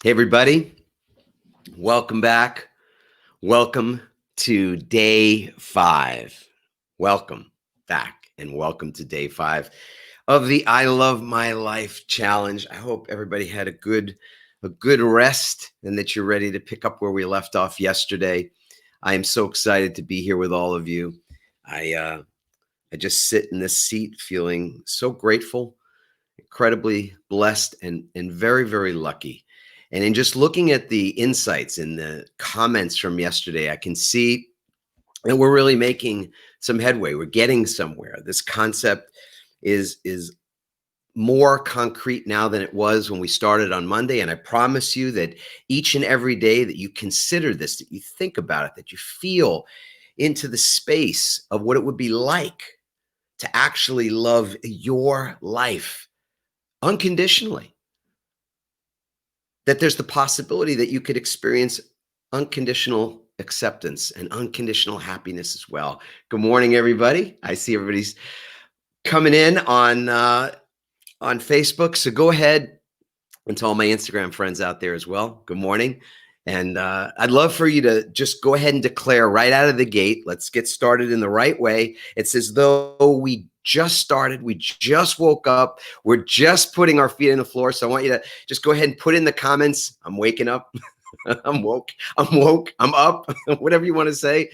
Hey, everybody. Welcome back. Welcome to day 5. Welcome back and welcome to day 5 of the I Love My Life challenge. I hope everybody had a good rest and that you're ready to pick up where we left off yesterday. I am so excited to be here with all of you. I just sit in this seat feeling so grateful, incredibly blessed, and very, very lucky. And in just looking at the insights in the comments from yesterday, I can see that we're really making some headway. We're getting somewhere. This concept is more concrete now than it was when we started on Monday. And I promise you that each and every day that you consider this, that you think about it, that you feel into the space of what it would be like to actually love your life unconditionally, that there's the possibility that you could experience unconditional acceptance and unconditional happiness as well. Good morning, everybody. I see everybody's coming in on Facebook. So go ahead and to all my Instagram friends out there as well. Good morning. And I'd love for you to just go ahead and declare right out of the gate. Let's get started in the right way. It's as though we just started. We just woke up. We're just putting our feet on the floor. So I want you to just go ahead and put in the comments. I'm waking up. I'm woke. I'm woke. I'm up. Whatever you want to say.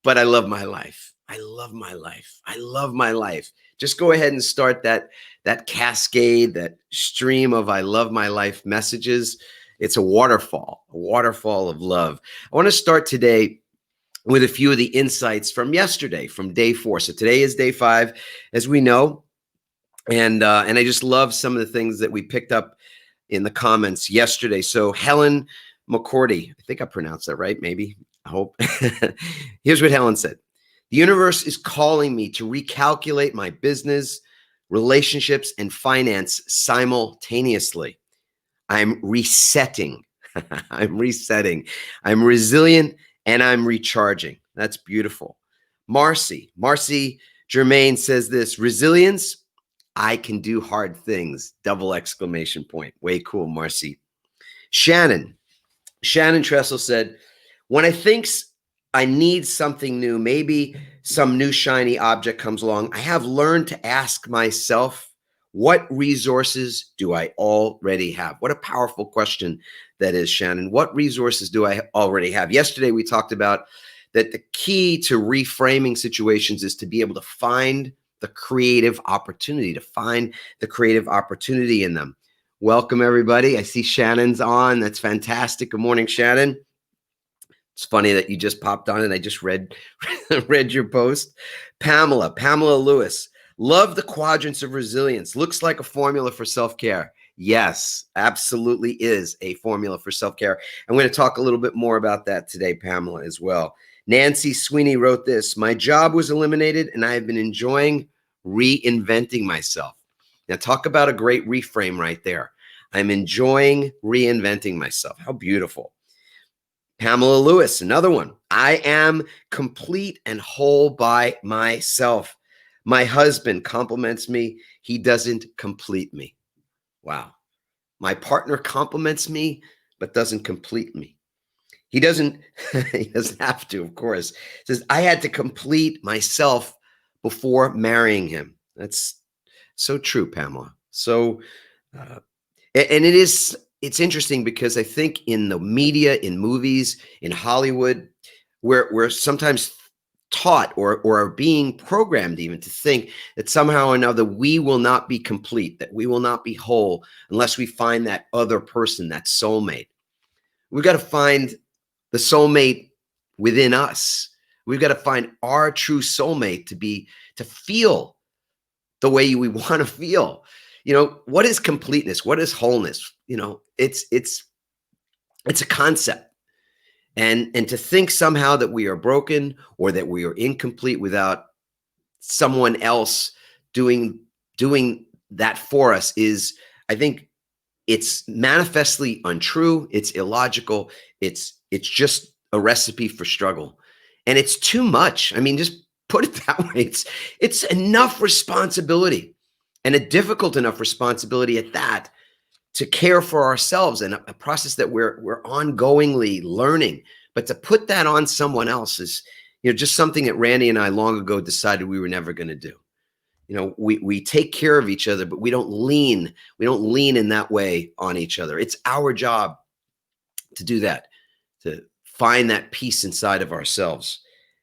But I love my life. I love my life. I love my life. Just go ahead and start that cascade, that stream of I love my life messages. It's a waterfall of love. I want to start today with a few of the insights from yesterday, from day 4. So today is day 5, as we know. And I just love some of the things that we picked up in the comments yesterday. So Helen McCordy, I think I pronounced that right, maybe. I hope. Here's what Helen said. The universe is calling me to recalculate my business, relationships, and finance simultaneously. I'm resetting. I'm resetting. I'm resilient and I'm recharging. That's beautiful. Marcy Germain says this: resilience, I can do hard things. Double exclamation point. Way cool, Marcy. Shannon Tressel said, when I think I need something new, maybe some new shiny object comes along, I have learned to ask myself, what resources do I already have? What a powerful question that is, Shannon. What resources do I already have? Yesterday, we talked about that the key to reframing situations is to be able to find the creative opportunity, in them. Welcome, everybody. I see Shannon's on. That's fantastic. Good morning, Shannon. It's funny that you just popped on and I just read your post. Pamela Lewis. Love the quadrants of resilience. Looks like a formula for self-care. Yes, absolutely is a formula for self-care. I'm going to talk a little bit more about that today, Pamela, as well. Nancy Sweeney wrote this: my job was eliminated and I have been enjoying reinventing myself. Now, talk about a great reframe right there. I'm enjoying reinventing myself. How beautiful. Pamela Lewis, another one. I am complete and whole by myself. My husband compliments me. He doesn't complete me. Wow. My partner compliments me, but doesn't complete me. He doesn't have to, of course. Says, I had to complete myself before marrying him. That's so true, Pamela. So, and it's interesting because I think in the media, in movies, in Hollywood, we're sometimes taught or are being programmed even to think that somehow or another we will not be complete, that we will not be whole unless we find that other person, that soulmate. We've got to find the soulmate within us. We've got to find our true soulmate to feel the way we want to feel. What is completeness? What is wholeness? It's a concept. And to think somehow that we are broken or that we are incomplete without someone else doing that for us is, I think, it's manifestly untrue. It's illogical. It's just a recipe for struggle. And it's too much. I mean, just put it that way. It's enough responsibility, and a difficult enough responsibility at that, to care for ourselves, and a process that we're ongoingly learning. But to put that on someone else is, just something that Randy and I long ago decided we were never going to do. We take care of each other, but we don't lean in that way on each other. It's our job to do that, to find that peace inside of ourselves.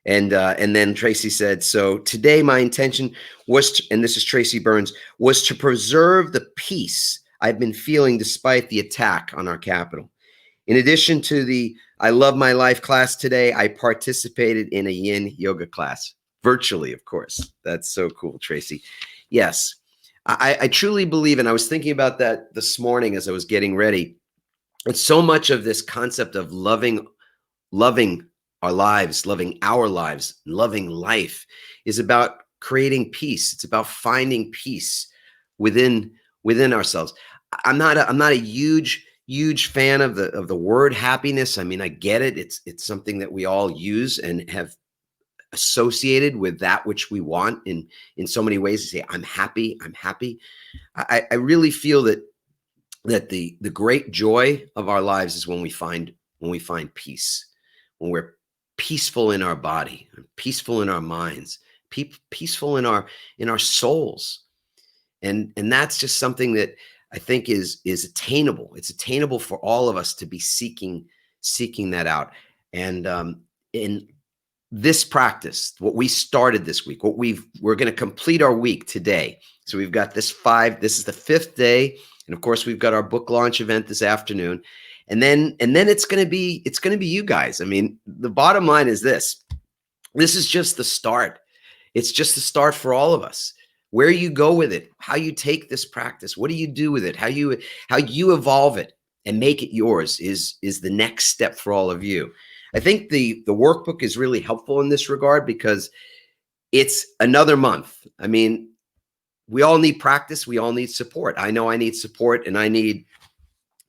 And then Tracy said, so today my intention was and this is Tracy Burns, was to preserve the peace I've been feeling despite the attack on our Capitol. In addition to the I Love My Life class today, I participated in a yin yoga class, virtually, of course. That's so cool, Tracy. Yes, I truly believe, and I was thinking about that this morning as I was getting ready. And so much of this concept of loving our lives, loving life is about creating peace. It's about finding peace within ourselves. I'm not a huge fan of the word happiness. I mean, I get it. It's something that we all use and have associated with that which we want in so many ways. To say, I'm happy. I really feel that the great joy of our lives is when we find peace, when we're peaceful in our body, peaceful in our minds, peaceful in our souls. And that's just something that I think is attainable. It's attainable for all of us to be seeking that out. And in this practice, what we started this week, we're going to complete our week today. So we've got this is the 5th day. And of course, we've got our book launch event this afternoon. And then it's going to be you guys. I mean, the bottom line is this is just the start. It's just the start for all of us. Where you go with it, how you take this practice, what do you do with it, how you evolve it and make it yours is the next step for all of you. I think the workbook is really helpful in this regard because it's another month. I mean, we all need practice. We all need support. I know I need support, and I need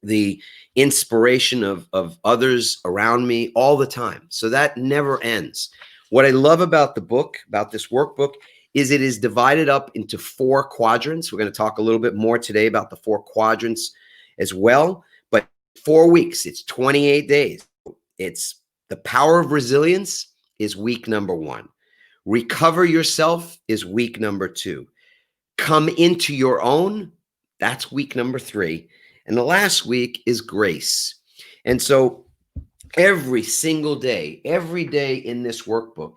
the inspiration of others around me all the time. So that never ends. What I love about the book, about this workbook, is it is divided up into 4 quadrants. We're going to talk a little bit more today about the 4 quadrants as well. But 4 weeks, it's 28 days. It's the power of resilience is week number 1. Recover yourself is week number 2. Come into your own, that's week number 3. And the last week is grace. And so every single day, every day in this workbook,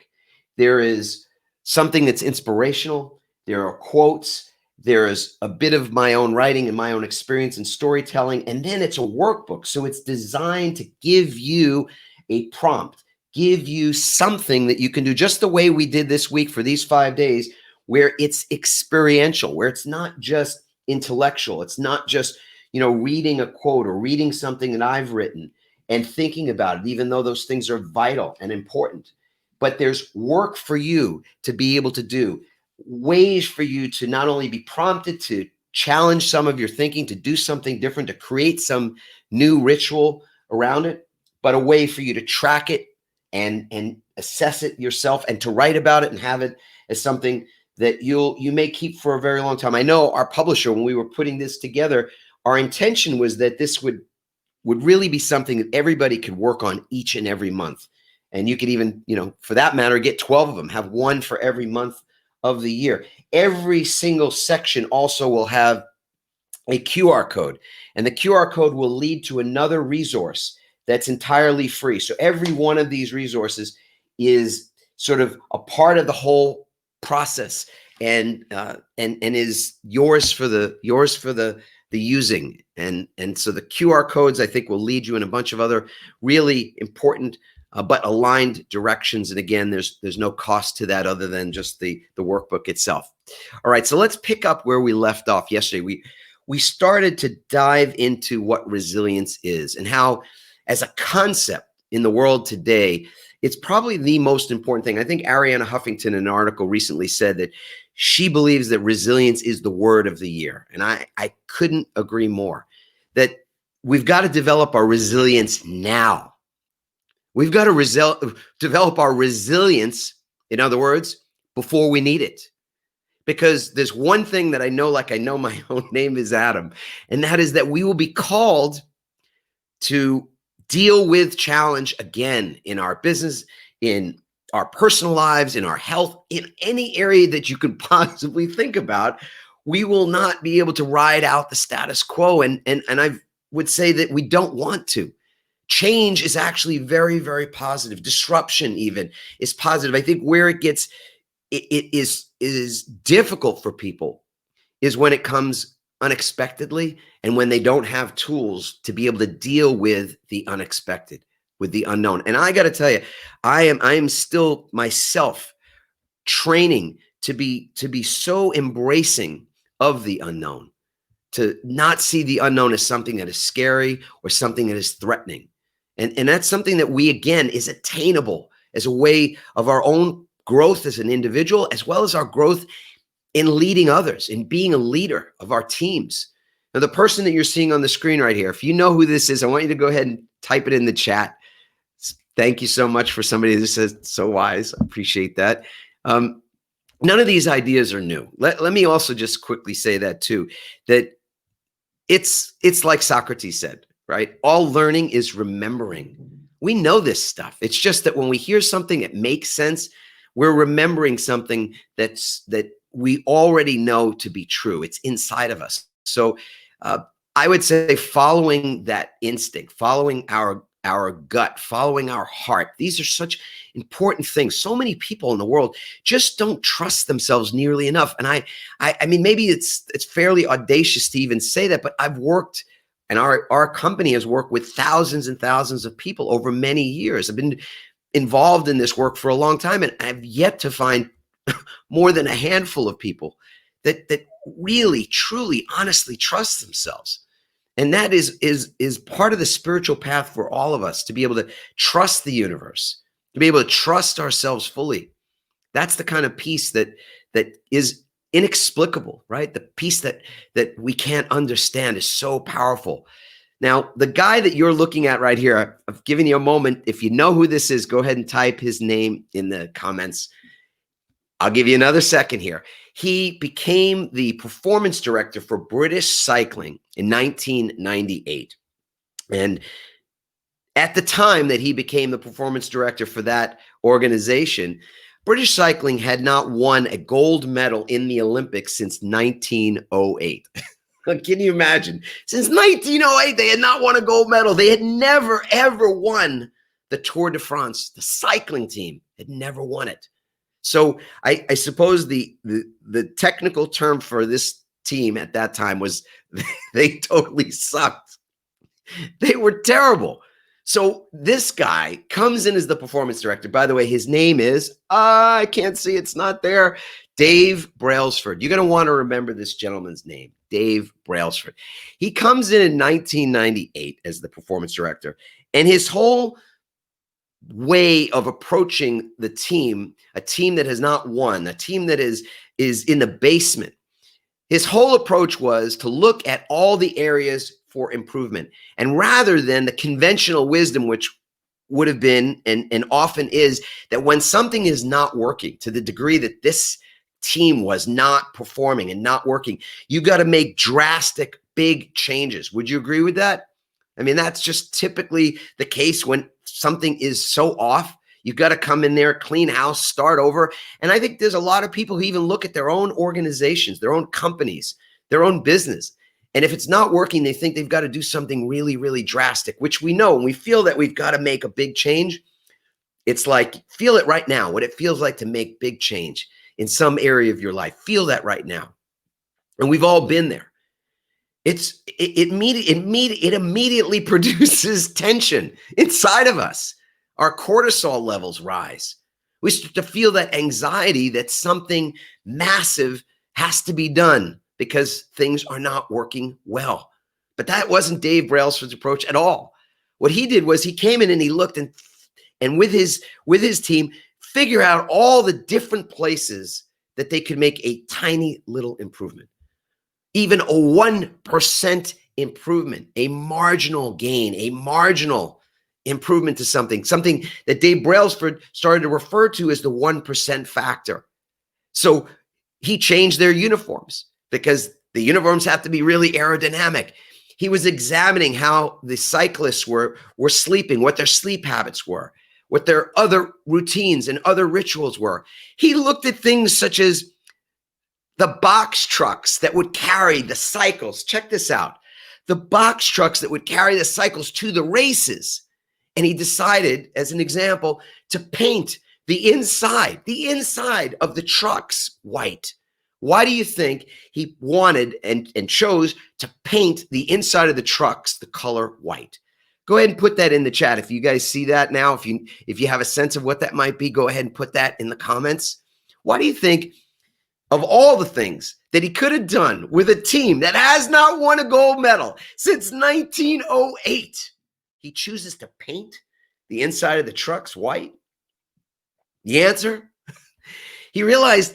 there is something that's inspirational. There are quotes. There is a bit of my own writing and my own experience and storytelling. And then it's a workbook. So it's designed to give you a prompt, give you something that you can do just the way we did this week for these 5 days, where it's experiential, where it's not just intellectual. It's not just, reading a quote or reading something that I've written and thinking about it, even though those things are vital and important. But there's work for you to be able to do, ways for you to not only be prompted to challenge some of your thinking, to do something different, to create some new ritual around it, but a way for you to track it and assess it yourself and to write about it and have it as something that you may keep for a very long time. I know our publisher, when we were putting this together, our intention was that this would really be something that everybody could work on each and every month. And you could even, for that matter, get 12 of them, have one for every month of the year. Every single section also will have a QR code, and the QR code will lead to another resource that's entirely free. So every one of these resources is sort of a part of the whole process and is yours for the using. And so the QR codes, I think, will lead you in a bunch of other really important but aligned directions. And again, there's no cost to that other than just the workbook itself. All right, so let's pick up where we left off yesterday. We started to dive into what resilience is and how, as a concept in the world today, it's probably the most important thing. I think Arianna Huffington in an article recently said that she believes that resilience is the word of the year. And I couldn't agree more, that we've got to develop our resilience now. We've got to develop our resilience, in other words, before we need it. because there's one thing that I know, like I know my own name is Adam, and that is that we will be called to deal with challenge again in our business, in our personal lives, in our health, in any area that you could possibly think about. We will not be able to ride out the status quo. And I would say that we don't want to. Change is actually very, very positive. Disruption even is positive. I think where it gets, it is difficult for people is when it comes unexpectedly and when they don't have tools to be able to deal with the unexpected, with the unknown. And I got to tell you, I am still myself training to be so embracing of the unknown, to not see the unknown as something that is scary or something that is threatening. And that's something that we, again, is attainable as a way of our own growth as an individual, as well as our growth in leading others, in being a leader of our teams. Now, the person that you're seeing on the screen right here, if you know who this is, I want you to go ahead and type it in the chat. Thank you so much for somebody that says so wise. I appreciate that. None of these ideas are new. Let me also just quickly say that too, that it's like Socrates said, right? All learning is remembering. We know this stuff. It's just that when we hear something that makes sense, we're remembering something that we already know to be true. It's inside of us. So I would say following that instinct, following our gut, following our heart. These are such important things. So many people in the world just don't trust themselves nearly enough. And I mean, maybe it's fairly audacious to even say that, but I've worked, and our company has worked with thousands and thousands of people over many years. I've been involved in this work for a long time, and I've yet to find more than a handful of people that really, truly, honestly trust themselves. And that is part of the spiritual path for all of us, to be able to trust the universe, to be able to trust ourselves fully. That's the kind of peace that is inexplicable, right? The peace that we can't understand is so powerful. Now, the guy that you're looking at right here, I've given you a moment. If you know who this is, go ahead and type his name in the comments. I'll give you another second here. He became the performance director for British Cycling in 1998. And at the time that he became the performance director for that organization, British Cycling had not won a gold medal in the Olympics since 1908. Can you imagine? Since 1908, they had not won a gold medal. They had never, ever won the Tour de France. The cycling team had never won it. So I suppose the technical term for this team at that time was they totally sucked. They were terrible. So this guy comes in as the performance director. By the way, his name is, I can't see, it's not there, Dave Brailsford. You're going to want to remember this gentleman's name, Dave Brailsford. He comes in 1998 as the performance director, and his whole way of approaching the team, a team that has not won, a team that is in the basement, his whole approach was to look at all the areas for improvement. And rather than the conventional wisdom, which would have been and often is, that when something is not working to the degree that this team was not performing and not working, you got to make drastic, big changes. Would you agree with that? I mean, that's just typically the case when something is so off. You've got to come in there, clean house, start over. And I think there's a lot of people who even look at their own organizations, their own companies, their own business. And if it's not working, they think they've got to do something really, really drastic, which we know when we feel that we've got to make a big change. It's like, feel it right now, what it feels like to make big change in some area of your life. Feel that right now. And we've all been there. It immediately produces tension inside of us. Our cortisol levels rise. We start to feel that anxiety that something massive has to be done because things are not working well. But that wasn't Dave Brailsford's approach at all. What he did was he came in and he looked and with his team, figure out all the different places that they could make a tiny little improvement. Even a 1% improvement, a marginal gain, a marginal improvement to something that Dave Brailsford started to refer to as the 1% factor. So He changed their uniforms because the uniforms have to be really aerodynamic. He was examining how the cyclists were sleeping, what their sleep habits were, what their other routines and other rituals were. He looked at things such as the box trucks that would carry the cycles. Check this out. The box trucks that would carry the cycles to the races. And he decided, as an example, to paint the inside of the trucks white. Why do you think he wanted and chose to paint the inside of the trucks the color white? Go ahead and put that in the chat. If you guys see that now, if you have a sense of what that might be, go ahead and put that in the comments. Why do you think, of all the things that he could have done with a team that has not won a gold medal since 1908, he chooses to paint the inside of the trucks white? The answer? He realized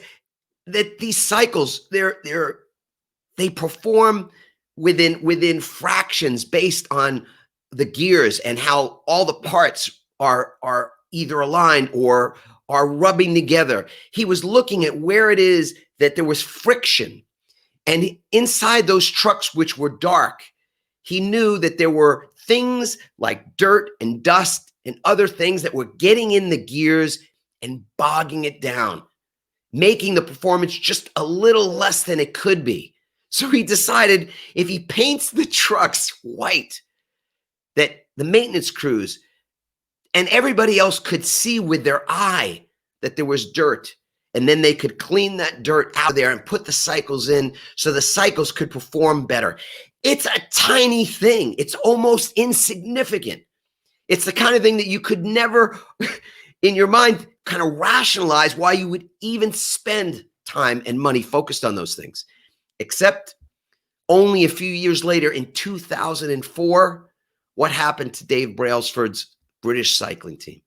that these cycles, they perform within fractions based on the gears and how all the parts are either aligned or are rubbing together. He was looking at where it is that there was friction. And inside those trucks, which were dark, he knew that there were things like dirt and dust and other things that were getting in the gears and bogging it down, making the performance just a little less than it could be. So he decided if he paints the trucks white, that the maintenance crews and everybody else could see with their eye that there was dirt. And then they could clean that dirt out of there and put the cycles in so the cycles could perform better. It's a tiny thing. It's almost insignificant. It's the kind of thing that you could never, in your mind, kind of rationalize why you would even spend time and money focused on those things. Except only a few years later in 2004, what happened to Dave Brailsford's British cycling team?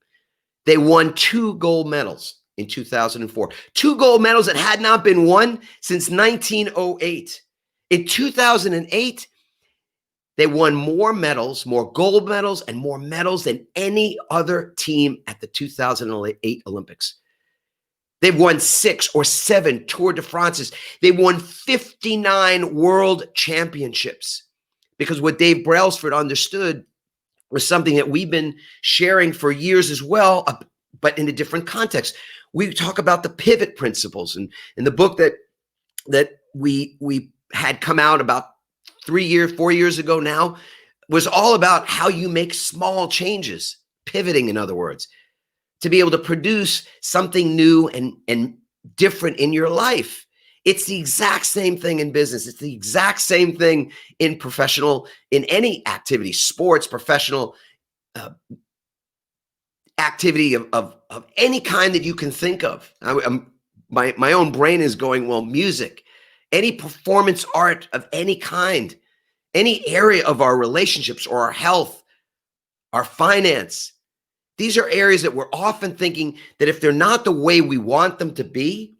They won 2 gold medals in 2004. 2 gold medals that had not been won since 1908. In 2008, they won more medals, more gold medals, and more medals than any other team at the 2008 Olympics. They've won 6 or 7 Tour de France's. They won 59 world championships, because what Dave Brailsford understood was something that we've been sharing for years as well, but in a different context. We talk about the pivot principles, and in the book that we had come out about 4 years ago now, was all about how you make small changes, pivoting, in other words, to be able to produce something new and different in your life. It's the exact same thing in business. It's the exact same thing in in any activity, sports, professional activity of any kind that you can think of. My own brain is going, well, music, any performance art of any kind, any area of our relationships or our health, our finance. These are areas that we're often thinking that if they're not the way we want them to be,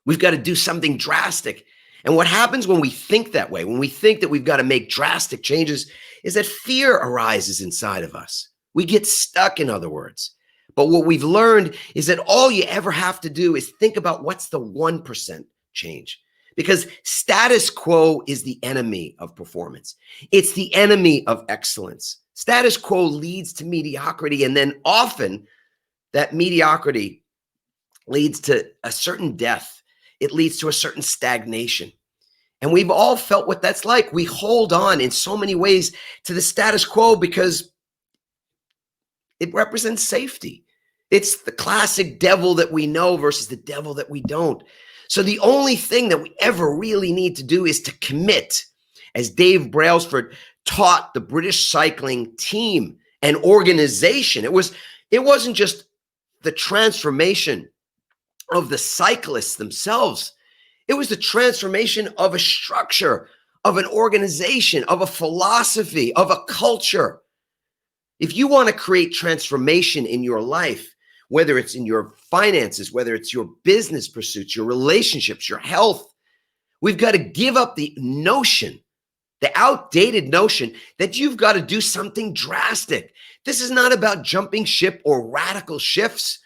we've got to do something drastic. And what happens when we think that way, when we think that we've got to make drastic changes, is that fear arises inside of us. We get stuck, in other words. But what we've learned is that all you ever have to do is think about what's the 1% change. Because status quo is the enemy of performance. It's the enemy of excellence. Status quo leads to mediocrity, and then often that mediocrity leads to a certain death. It leads to a certain stagnation. And we've all felt what that's like. We hold on in so many ways to the status quo because it represents safety. It's the classic devil that we know versus the devil that we don't. So the only thing that we ever really need to do is to commit, as Dave Brailsford taught the British cycling team and organization. It wasn't just the transformation of the cyclists themselves. It was the transformation of a structure, of an organization, of a philosophy, of a culture. If you want to create transformation in your life, whether it's in your finances, whether it's your business pursuits, your relationships, your health, we've got to give up the notion, the outdated notion that you've got to do something drastic. This is not about jumping ship or radical shifts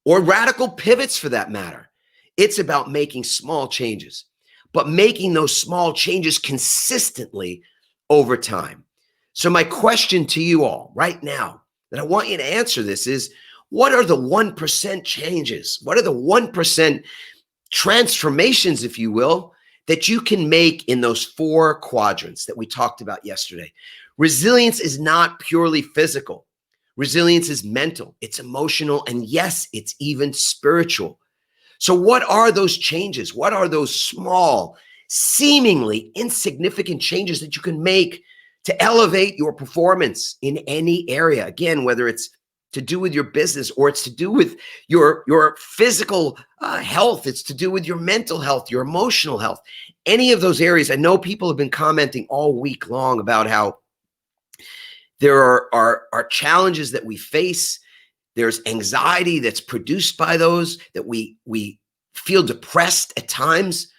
or radical pivots for that matter. It's about making small changes, but making those small changes consistently over time. So my question to you all right now that I want you to answer this is, what are the 1% changes? What are the 1% transformations, if you will, that you can make in those 4 quadrants that we talked about yesterday? Resilience is not purely physical. Resilience is mental, it's emotional, and yes, it's even spiritual. So what are those changes? What are those small, seemingly insignificant changes that you can make to elevate your performance in any area? Again, whether it's to do with your business or it's to do with your physical health, it's to do with your mental health, your emotional health, any of those areas. I know people have been commenting all week long about how there are challenges that we face. There's anxiety that's produced by those, that we feel depressed at times.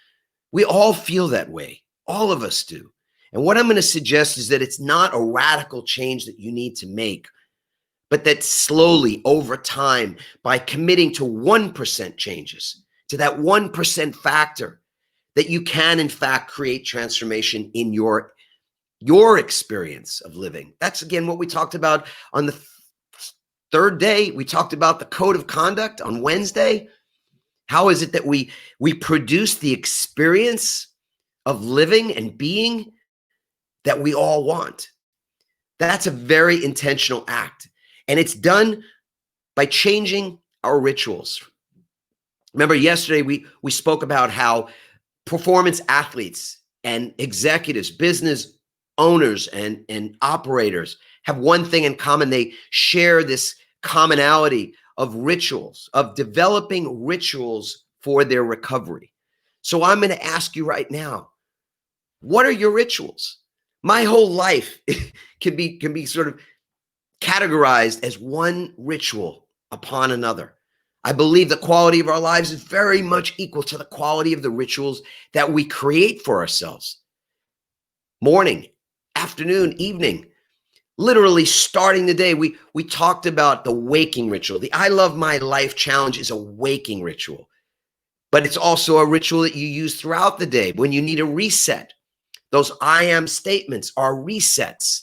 We all feel that way. All of us do. And what I'm going to suggest is that it's not a radical change that you need to make, but that slowly over time, by committing to 1% changes, to that 1% factor, that you can in fact create transformation in your experience of living. That's again what we talked about on the third day. We talked about the code of conduct on Wednesday. How is it that we produce the experience of living and being that we all want? That's a very intentional act. And it's done by changing our rituals. Remember yesterday we spoke about how performance athletes and executives, business owners and operators have one thing in common. They share this commonality of rituals, of developing rituals for their recovery. So I'm going to ask you right now, what are your rituals? My whole life can be sort of categorized as one ritual upon another. I believe the quality of our lives is very much equal to the quality of the rituals that we create for ourselves. Morning, afternoon, evening, literally starting the day. We talked about the waking ritual. The I Love My Life challenge is a waking ritual, but it's also a ritual that you use throughout the day when you need a reset. Those I am statements are resets.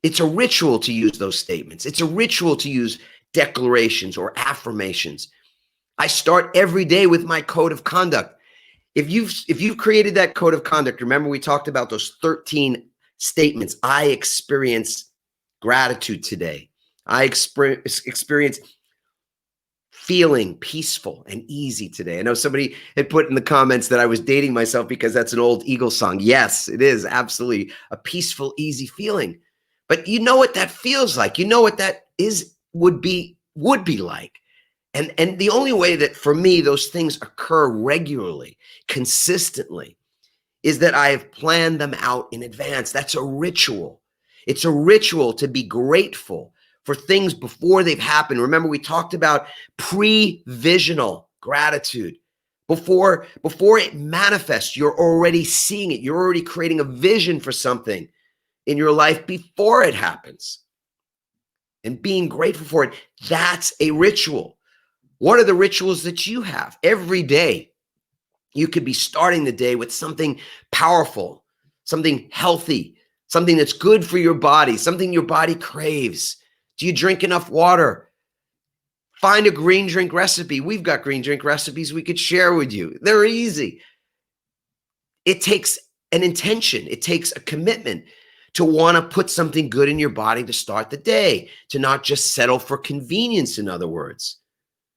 It's a ritual to use those statements. It's a ritual to use declarations or affirmations. I start every day with my code of conduct. If you've created that code of conduct, remember we talked about those 13 statements. I experience gratitude today. I experience feeling peaceful and easy today. I know somebody had put in the comments that I was dating myself because that's an old Eagles song. Yes, it is absolutely a peaceful, easy feeling. But you know what that feels like. You know what that would be like. And the only way that for me those things occur regularly, consistently, is that I have planned them out in advance. That's a ritual. It's a ritual to be grateful for things before they've happened. Remember, we talked about pre-visional gratitude. Before it manifests, you're already seeing it. You're already creating a vision for something in your life before it happens. And being grateful for it, that's a ritual. What are the rituals that you have? Every day, you could be starting the day with something powerful, something healthy, something that's good for your body, something your body craves. Do you drink enough water? Find a green drink recipe. We've got green drink recipes we could share with you. They're easy. It takes an intention. It takes a commitment to want to put something good in your body to start the day, to not just settle for convenience, in other words.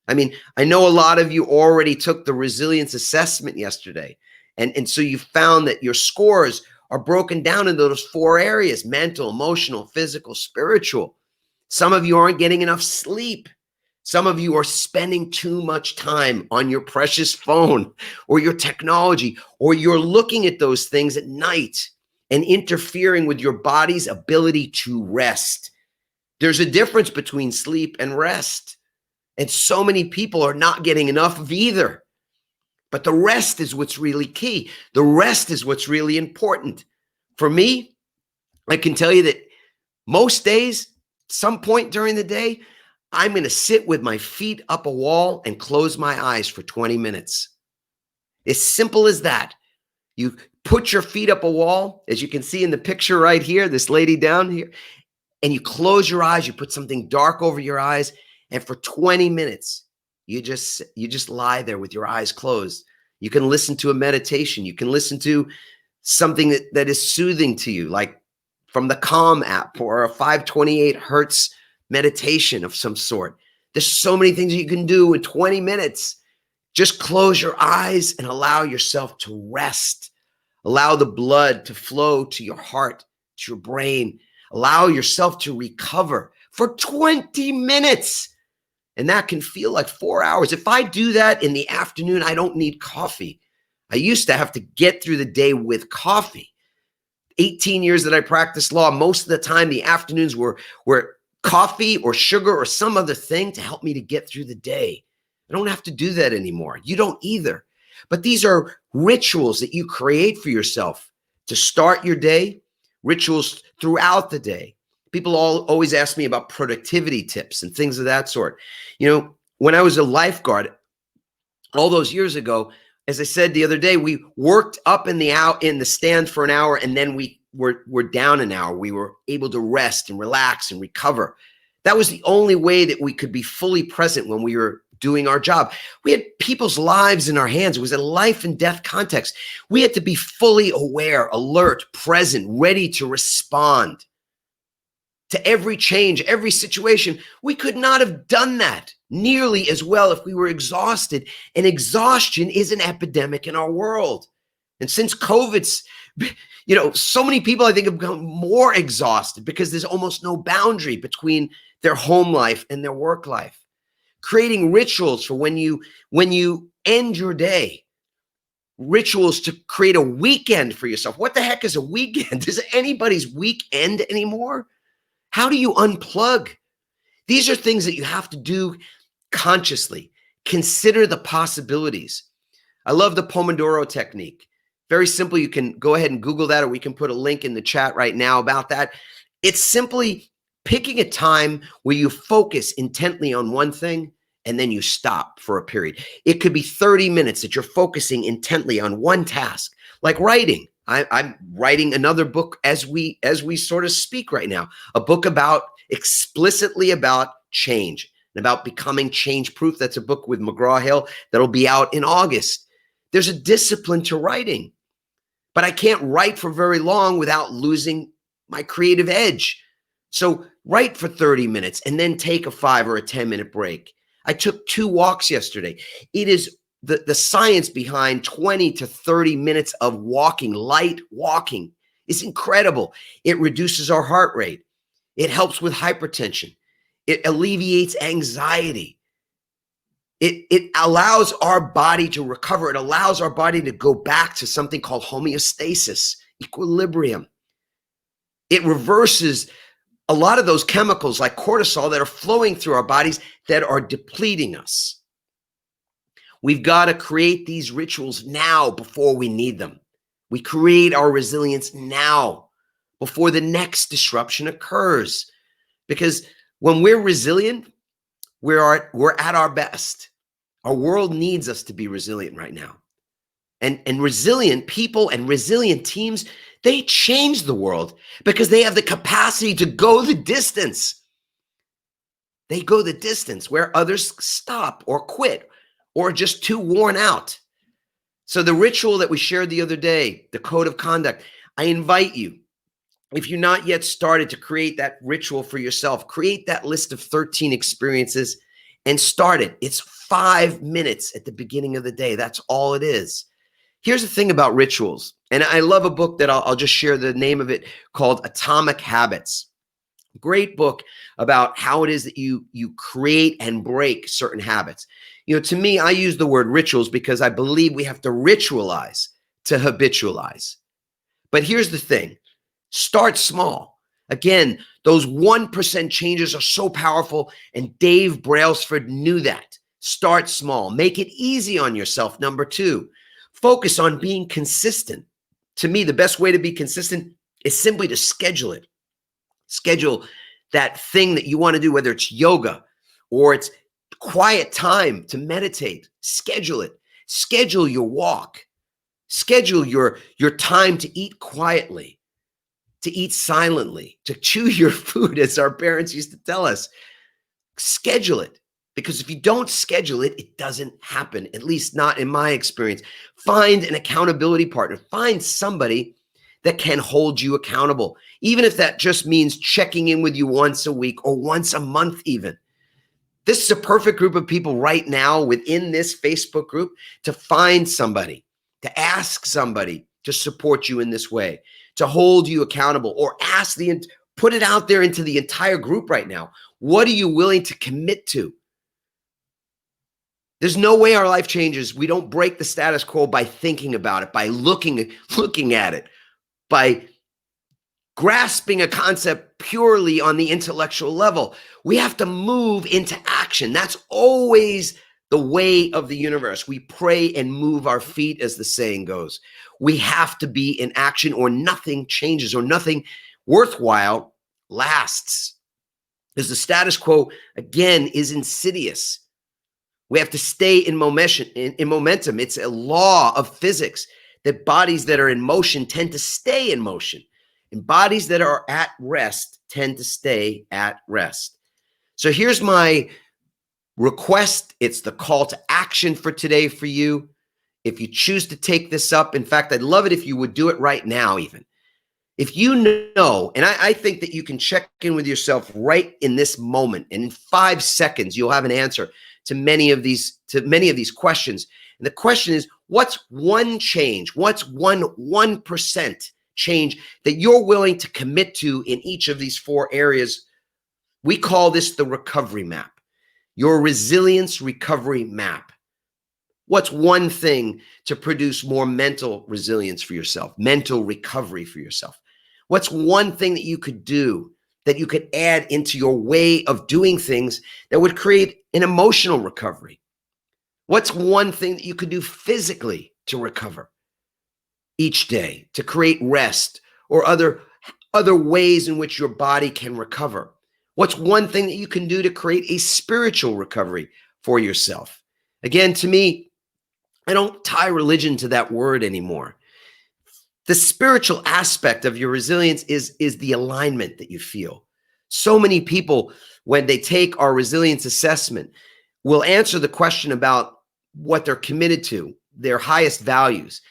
I mean, I know a lot of you already took the resilience assessment yesterday. And so you found that your scores are broken down into those 4 areas: mental, emotional, physical, spiritual. Some of you aren't getting enough sleep. Some of you are spending too much time on your precious phone or your technology, or you're looking at those things at night and interfering with your body's ability to rest. There's a difference between sleep and rest. And so many people are not getting enough of either. But the rest is what's really key. The rest is what's really important. For me, I can tell you that most days, some point during the day, I'm going to sit with my feet up a wall and close my eyes for 20 minutes. As simple as that. You put your feet up a wall, as you can see in the picture right here, this lady down here, and you close your eyes, you put something dark over your eyes, and for 20 minutes, you just lie there with your eyes closed. You can listen to a meditation. You can listen to something that is soothing to you, like from the Calm app or a 528 hertz meditation of some sort. There's so many things you can do in 20 minutes. Just close your eyes and allow yourself to rest. Allow the blood to flow to your heart, to your brain. Allow yourself to recover for 20 minutes. And that can feel like 4 hours. If I do that in the afternoon, I don't need coffee. I used to have to get through the day with coffee. 18 years that I practiced law, most of the time the afternoons were coffee or sugar or some other thing to help me to get through the day. I don't have to do that anymore. You don't either. But these are rituals that you create for yourself to start your day, rituals throughout the day. People always ask me about productivity tips and things of that sort. You know, when I was a lifeguard all those years ago, as I said the other day, we worked up in the stand for an hour, and then we were down an hour. We were able to rest and relax and recover. That was the only way that we could be fully present when we were doing our job. We had people's lives in our hands. It was a life and death context. We had to be fully aware, alert, present, ready to respond to every change, every situation. We could not have done that nearly as well if we were exhausted. And exhaustion is an epidemic in our world. And since COVID's, so many people I think have become more exhausted because there's almost no boundary between their home life and their work life. Creating rituals for when you end your day, rituals to create a weekend for yourself. What the heck is a weekend? Is it anybody's weekend anymore? How do you unplug? These are things that you have to do consciously. Consider the possibilities. I love the Pomodoro technique. Very simple. You can go ahead and Google that, or we can put a link in the chat right now about that. It's simply picking a time where you focus intently on one thing and then you stop for a period. It could be 30 minutes that you're focusing intently on one task, like writing. I'm writing another book as we sort of speak right now, a book explicitly about change and about becoming change proof. That's a book with McGraw-Hill that'll be out in August. There's a discipline to writing, but I can't write for very long without losing my creative edge. So write for 30 minutes and then take a 5 or a 10-minute break. I took 2 walks yesterday. It is the science behind 20 to 30 minutes of walking, light walking, is incredible. It reduces our heart rate. It helps with hypertension. It alleviates anxiety. It allows our body to recover. It allows our body to go back to something called homeostasis, equilibrium. It reverses a lot of those chemicals like cortisol that are flowing through our bodies that are depleting us. We've got to create these rituals now before we need them. We create our resilience now before the next disruption occurs. Because when we're resilient, we're at our best. Our world needs us to be resilient right now. And resilient people and resilient teams, they change the world because they have the capacity to go the distance. They go the distance where others stop or quit or are just too worn out. So the ritual that we shared the other day, the code of conduct, I invite you, if you're not yet started to create that ritual for yourself, create that list of 13 experiences and start it. It's 5 minutes at the beginning of the day. That's all it is. Here's the thing about rituals. And I love a book that I'll just share the name of it, called Atomic Habits. Great book about how it is that you create and break certain habits. To me, I use the word rituals because I believe we have to ritualize to habitualize. But here's the thing. Start small. Again, those 1% changes are so powerful, and Dave Brailsford knew that. Start small. Make it easy on yourself. Number 2, focus on being consistent. To me, the best way to be consistent is simply to schedule it. Schedule that thing that you want to do, whether it's yoga or it's quiet time to meditate. Schedule it. Schedule your walk. Schedule your time to eat quietly, to eat silently, to chew your food, as our parents used to tell us. Schedule it, because if you don't schedule it, it doesn't happen, at least not in my experience. Find an accountability partner. Find somebody that can hold you accountable, even if that just means checking in with you once a week or once a month even. This is a perfect group of people right now within this Facebook group to find somebody, to ask somebody to support you in this way, to hold you accountable, or put it out there into the entire group right now. What are you willing to commit to? There's no way our life changes. We don't break the status quo by thinking about it, by looking at it, by grasping a concept purely on the intellectual level. We have to move into action. That's always the way of the universe. We pray and move our feet, as the saying goes. We have to be in action, or nothing changes, or nothing worthwhile lasts. Because the status quo, again, is insidious. We have to stay in momentum. It's a law of physics that bodies that are in motion tend to stay in motion, and bodies that are at rest tend to stay at rest. So here's my request. It's the call to action for today for you. If you choose to take this up, in fact, I'd love it if you would do it right now even. If you know, and I think that you can check in with yourself right in this moment, and in 5 seconds, you'll have an answer to many of these questions. And the question is, what's one change? What's 1% change that you're willing to commit to in each of these 4 areas? We call this the recovery map, your resilience recovery map. What's one thing to produce more mental resilience for yourself, mental recovery for yourself? What's one thing that you could do, that you could add into your way of doing things that would create an emotional recovery? What's one thing that you could do physically to recover each day, to create rest or other ways in which your body can recover? What's one thing that you can do to create a spiritual recovery for yourself? Again, to me, I don't tie religion to that word anymore. The spiritual aspect of your resilience is the alignment that you feel. So many people, when they take our resilience assessment, will answer the question about what they're committed to, their highest values,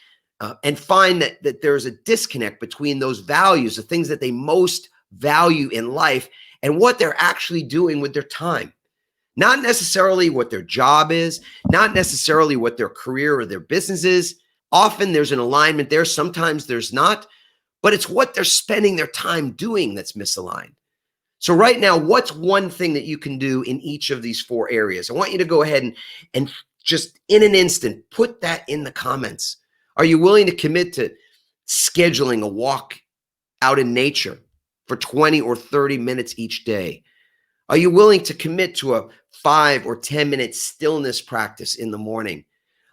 and find that there's a disconnect between those values, the things that they most value in life, and what they're actually doing with their time. Not necessarily what their job is, not necessarily what their career or their business is. Often there's an alignment there. Sometimes there's not, but it's what they're spending their time doing that's misaligned. So right now, what's one thing that you can do in each of these 4 areas? I want you to go ahead and just in an instant, put that in the comments. Are you willing to commit to scheduling a walk out in nature for 20 or 30 minutes each day? Are you willing to commit to a 5 or 10 minute stillness practice in the morning?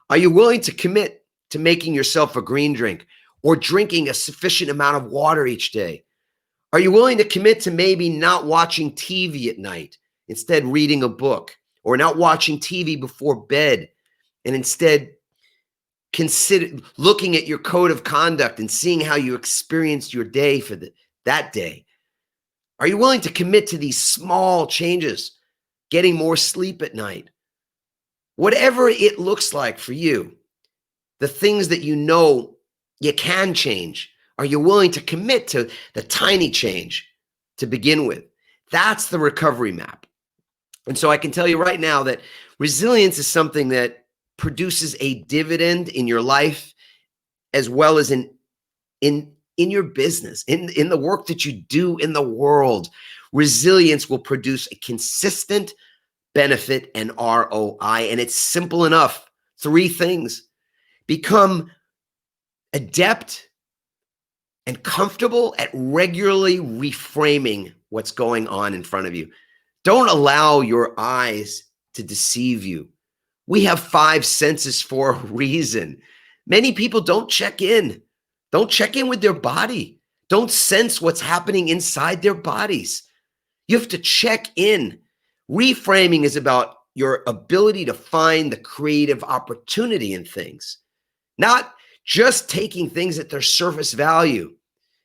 Are you willing to commit to making yourself a green drink or drinking a sufficient amount of water each day? Are you willing to commit to maybe not watching TV at night, instead reading a book, or not watching TV before bed, and instead consider looking at your code of conduct and seeing how you experienced your day for that day? Are you willing to commit to these small changes, getting more sleep at night? Whatever it looks like for you, the things that you know you can change, are you willing to commit to the tiny change to begin with? That's the recovery map. And so I can tell you right now that resilience is something that produces a dividend in your life, as well as in your business, in the work that you do in the world. Resilience will produce a consistent benefit and ROI. And it's simple enough. 3 things. Become adept and comfortable at regularly reframing what's going on in front of you. Don't allow your eyes to deceive you. We have 5 senses for a reason. Many people don't check in. Don't check in with their body. Don't sense what's happening inside their bodies. You have to check in Reframing is about your ability to find the creative opportunity in things, not just taking things at their surface value.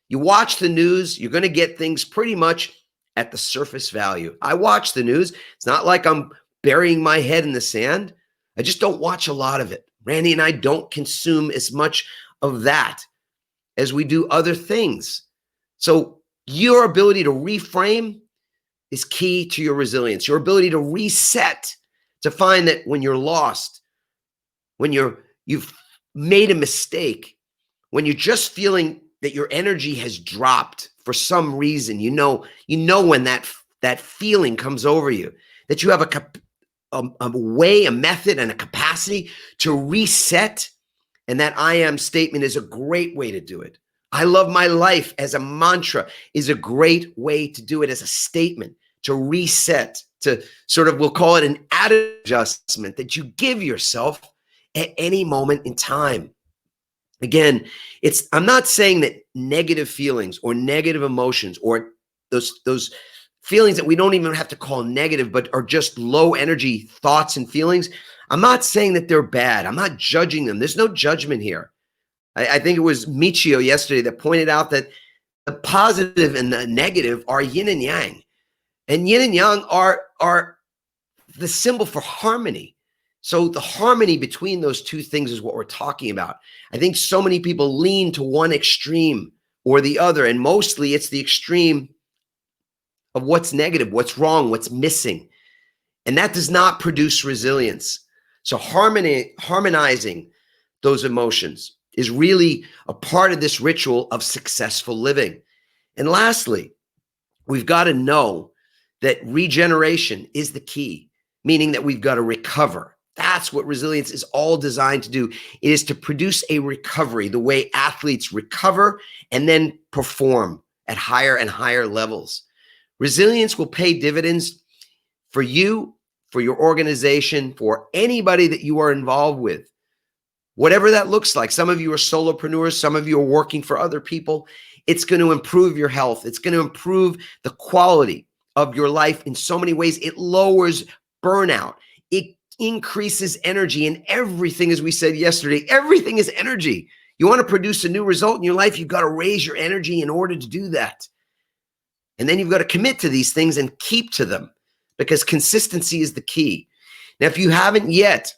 You watch the news, you're going to get things pretty much at the surface value. I watch the news. It's not like I'm burying my head in the sand. I just don't watch a lot of it. Randy and I don't consume as much of that as we do other things. So your ability to reframe is key to your resilience. Your ability to reset, to find that when you're lost, when you've made a mistake, when you're just feeling that your energy has dropped for some reason, you know when that feeling comes over you, that you have a way, a method, and a capacity to reset. And that I am statement is a great way to do it. I love my life as a mantra is a great way to do it, as a statement, to reset, to sort of, we'll call it an attitude adjustment that you give yourself at any moment in time. Again, I'm not saying that negative feelings or negative emotions or those feelings that we don't even have to call negative, but are just low energy thoughts and feelings. I'm not saying that they're bad. I'm not judging them. There's no judgment here. I think it was Michio yesterday that pointed out that the positive and the negative are yin and yang. And yin and yang are the symbol for harmony. So the harmony between those two things is what we're talking about. I think so many people lean to one extreme or the other, and mostly it's the extreme of what's negative, what's wrong, what's missing. And that does not produce resilience. So harmonizing those emotions is really a part of this ritual of successful living. And lastly, we've got to know that regeneration is the key, meaning that we've got to recover. That's what resilience is all designed to do. It is to produce a recovery, the way athletes recover and then perform at higher and higher levels. Resilience will pay dividends for you, for your organization, for anybody that you are involved with, whatever that looks like. Some of you are solopreneurs. Some of you are working for other people. It's going to improve your health. It's going to improve the quality of your life in so many ways. It lowers burnout. It increases energy, and everything, as we said yesterday, everything is energy. You want to produce a new result in your life, you've got to raise your energy in order to do that. And then you've got to commit to these things and keep to them, because consistency is the key. Now, if you haven't yet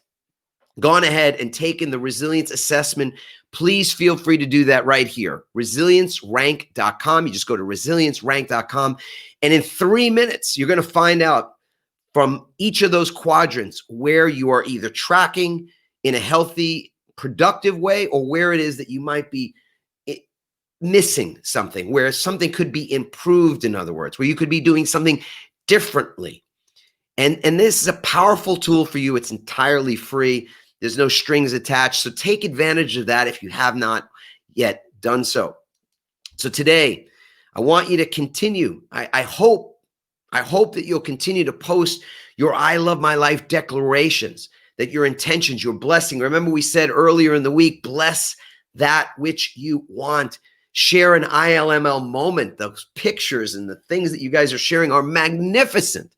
gone ahead and taken the resilience assessment, please feel free to do that right here. ResilienceRank.com. You just go to ResilienceRank.com. And in 3 minutes, you're going to find out from each of those quadrants where you are either tracking in a healthy, productive way, or where it is that you might be missing something, where something could be improved, in other words, where you could be doing something differently. And this is a powerful tool for you. It's entirely free. There's no strings attached. So take advantage of that if you have not yet done so. So today, I want you to continue. I hope that you'll continue to post your I love my life declarations, that your intentions, your blessing. Remember, we said earlier in the week, bless that which you want. Share an ILML moment. Those pictures and the things that you guys are sharing are magnificent.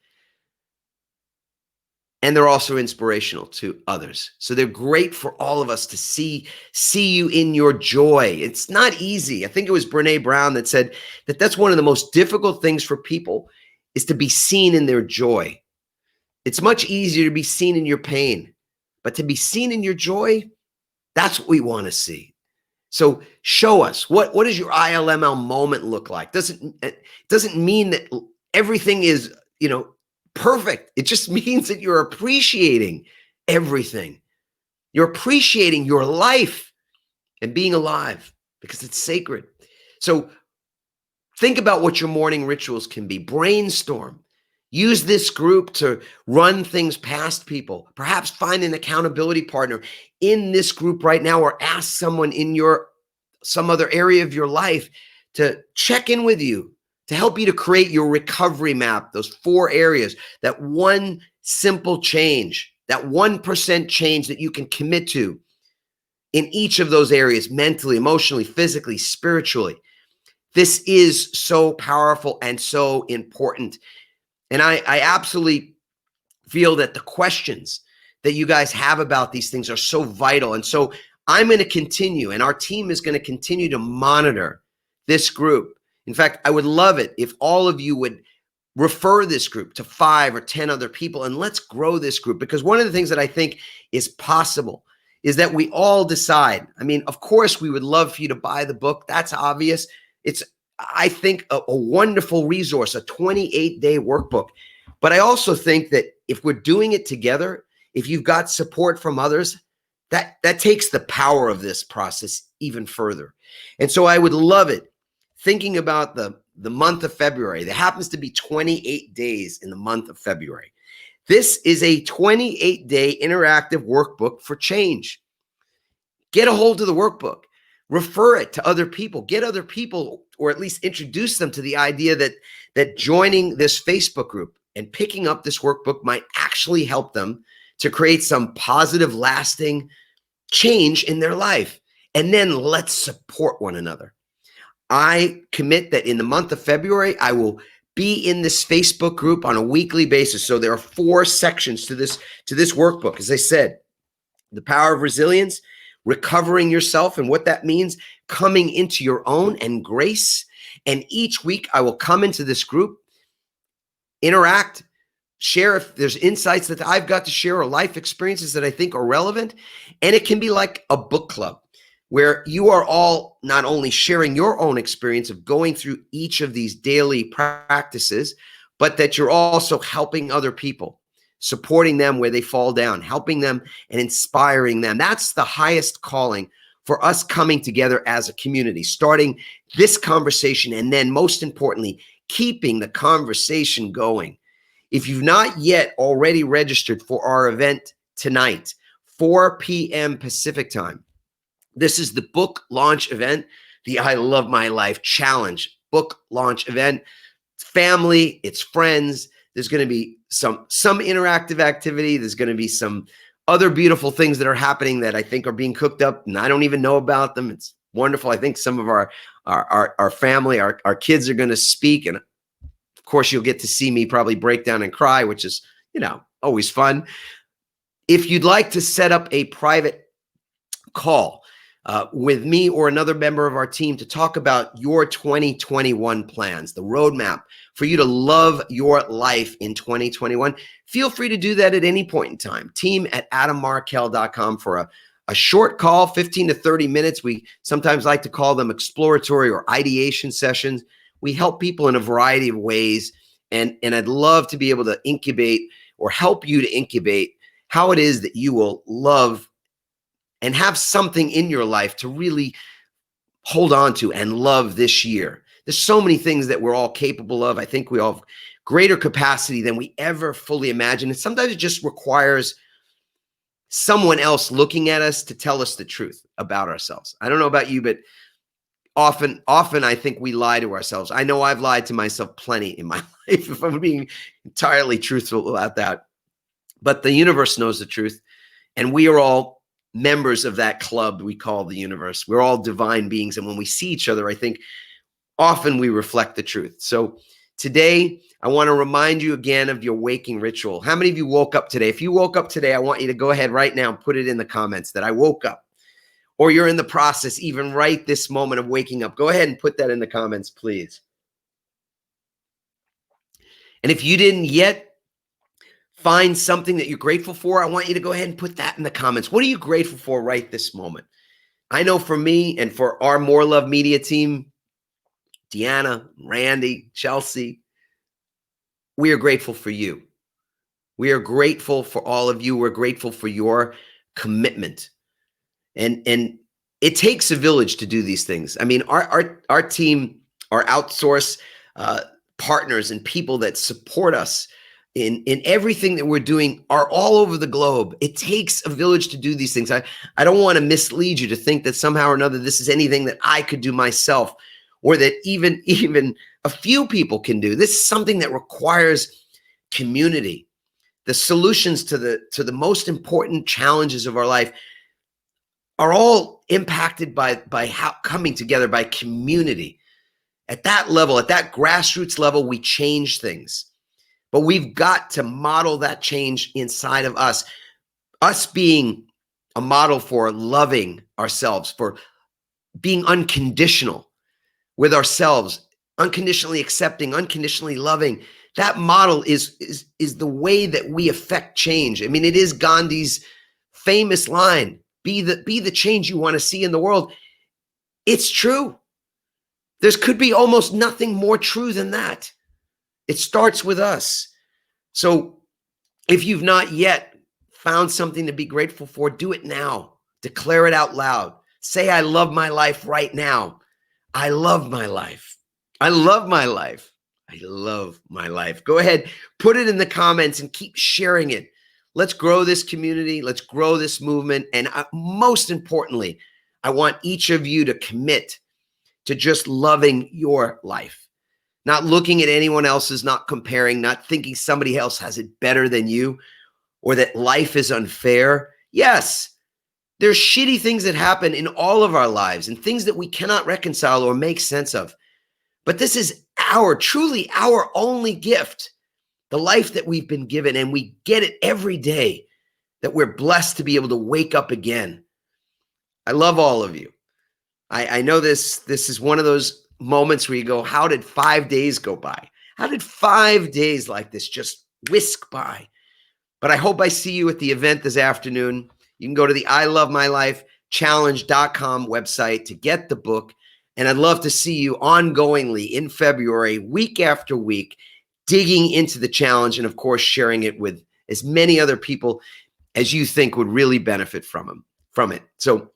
And they're also inspirational to others. So they're great for all of us to see you in your joy. It's not easy. I think it was Brene Brown that said that that's one of the most difficult things for people, is to be seen in their joy. It's much easier to be seen in your pain, but to be seen in your joy, that's what we want to see. So show us, what does your ILML moment look like? It doesn't mean that everything is, perfect. It just means that you're appreciating everything. You're appreciating your life and being alive, because it's sacred. So think about what your morning rituals can be. Brainstorm. Use this group to run things past people. Perhaps find an accountability partner in this group right now, or ask someone in some other area of your life to check in with you, to help you to create your recovery map, those 4 areas, that one simple change, that 1% change that you can commit to in each of those areas, mentally, emotionally, physically, spiritually. This is so powerful and so important. And I absolutely feel that the questions that you guys have about these things are so vital. And so I'm going to continue, and our team is going to continue to monitor this group. In fact, I would love it if all of you would refer this group to 5 or 10 other people, and let's grow this group. Because one of the things that I think is possible is that we all decide. I mean, of course, we would love for you to buy the book. That's obvious. It's, I think, a wonderful resource, a 28-day workbook. But I also think that if we're doing it together, if you've got support from others, that takes the power of this process even further. And so I would love it, thinking about the month of February. There happens to be 28 days in the month of February. This is a 28-day interactive workbook for change. Get a hold of the workbook. Refer it to other people. Get other people, or at least introduce them to the idea that joining this Facebook group and picking up this workbook might actually help them to create some positive, lasting change in their life. And then let's support one another. I commit that in the month of February, I will be in this Facebook group on a weekly basis. So there are 4 sections to this workbook. As I said, the power of resilience, recovering yourself and what that means, coming into your own, and grace. And each week I will come into this group, interact, share if there's insights that I've got to share or life experiences that I think are relevant. And it can be like a book club where you are all not only sharing your own experience of going through each of these daily practices, but that you're also helping other people, supporting them where they fall down, helping them and inspiring them. That's the highest calling for us coming together as a community, starting this conversation, and then most importantly, keeping the conversation going. If you've not yet already registered for our event tonight, 4 p.m. Pacific time, this is the book launch event, the I Love My Life Challenge book launch event. It's family, it's friends. There's going to be some interactive activity. There's going to be some other beautiful things that are happening that I think are being cooked up, and I don't even know about them. It's wonderful. I think some of our family, our kids are going to speak, and of course, you'll get to see me probably break down and cry, which is, always fun. If you'd like to set up a private call with me or another member of our team to talk about your 2021 plans, the roadmap for you to love your life in 2021, feel free to do that at any point in time. team@adammarkel.com for a short call, 15 to 30 minutes. We sometimes like to call them exploratory or ideation sessions. We help people in a variety of ways, and I'd love to be able to incubate or help you to incubate how it is that you will love and have something in your life to really hold on to and love this year. There's so many things that we're all capable of. I think we all have greater capacity than we ever fully imagined. And sometimes it just requires someone else looking at us to tell us the truth about ourselves. I don't know about you, but often I think we lie to ourselves. I know I've lied to myself plenty in my life, if I'm being entirely truthful about that. But the universe knows the truth, and we are all members of that club we call the universe. We're all divine beings, and when we see each other, I think often we reflect the truth. So today, I want to remind you again of your waking ritual. How many of you woke up today? If you woke up today, I want you to go ahead right now and put it in the comments that I woke up. Or you're in the process, even right this moment, of waking up. Go ahead and put that in the comments, please. And if you didn't yet find something that you're grateful for, I want you to go ahead and put that in the comments. What are you grateful for right this moment? I know for me and for our More Love Media team, Deanna, Randy, Chelsea, we are grateful for you. We are grateful for all of you. We're grateful for your commitment. And it takes a village to do these things. I mean, our team, our outsource partners and people that support us in everything that we're doing are all over the globe. It takes a village to do these things. I don't want to mislead you to think that somehow or another this is anything that I could do myself, or that even a few people can do. This is something that requires community. The solutions to the most important challenges of our life are all impacted by how coming together, by community. At that level, at that grassroots level, we change things. But we've got to model that change inside of us. Us being a model for loving ourselves, for being unconditional with ourselves, unconditionally accepting, unconditionally loving. That model is the way that we affect change. I mean, it is Gandhi's famous line, be the change you want to see in the world. It's true. There could be almost nothing more true than that. It starts with us. So if you've not yet found something to be grateful for, do it now. Declare it out loud. Say, I love my life right now. I love my life. I love my life. I love my life. Go ahead, put it in the comments and keep sharing it. Let's grow this community. Let's grow this movement. And most importantly, I want each of you to commit to just loving your life, not looking at anyone else's, not comparing, not thinking somebody else has it better than you or that life is unfair. Yes, there's shitty things that happen in all of our lives and things that we cannot reconcile or make sense of. But this is truly our only gift, the life that we've been given, and we get it every day, that we're blessed to be able to wake up again. I love all of you. I know this is one of those moments where you go, how did 5 days go by? How did 5 days like this just whisk by? But I hope I see you at the event this afternoon. You can go to the ilovemylifechallenge.com website to get the book. And I'd love to see you ongoingly in February, week after week, digging into the challenge and, of course, sharing it with as many other people as you think would really benefit from it. So,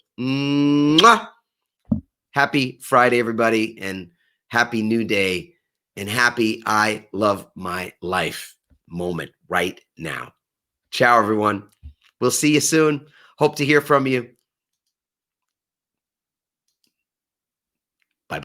happy Friday, everybody, and happy new day, and happy I love my life moment right now. Ciao, everyone. We'll see you soon. Hope to hear from you.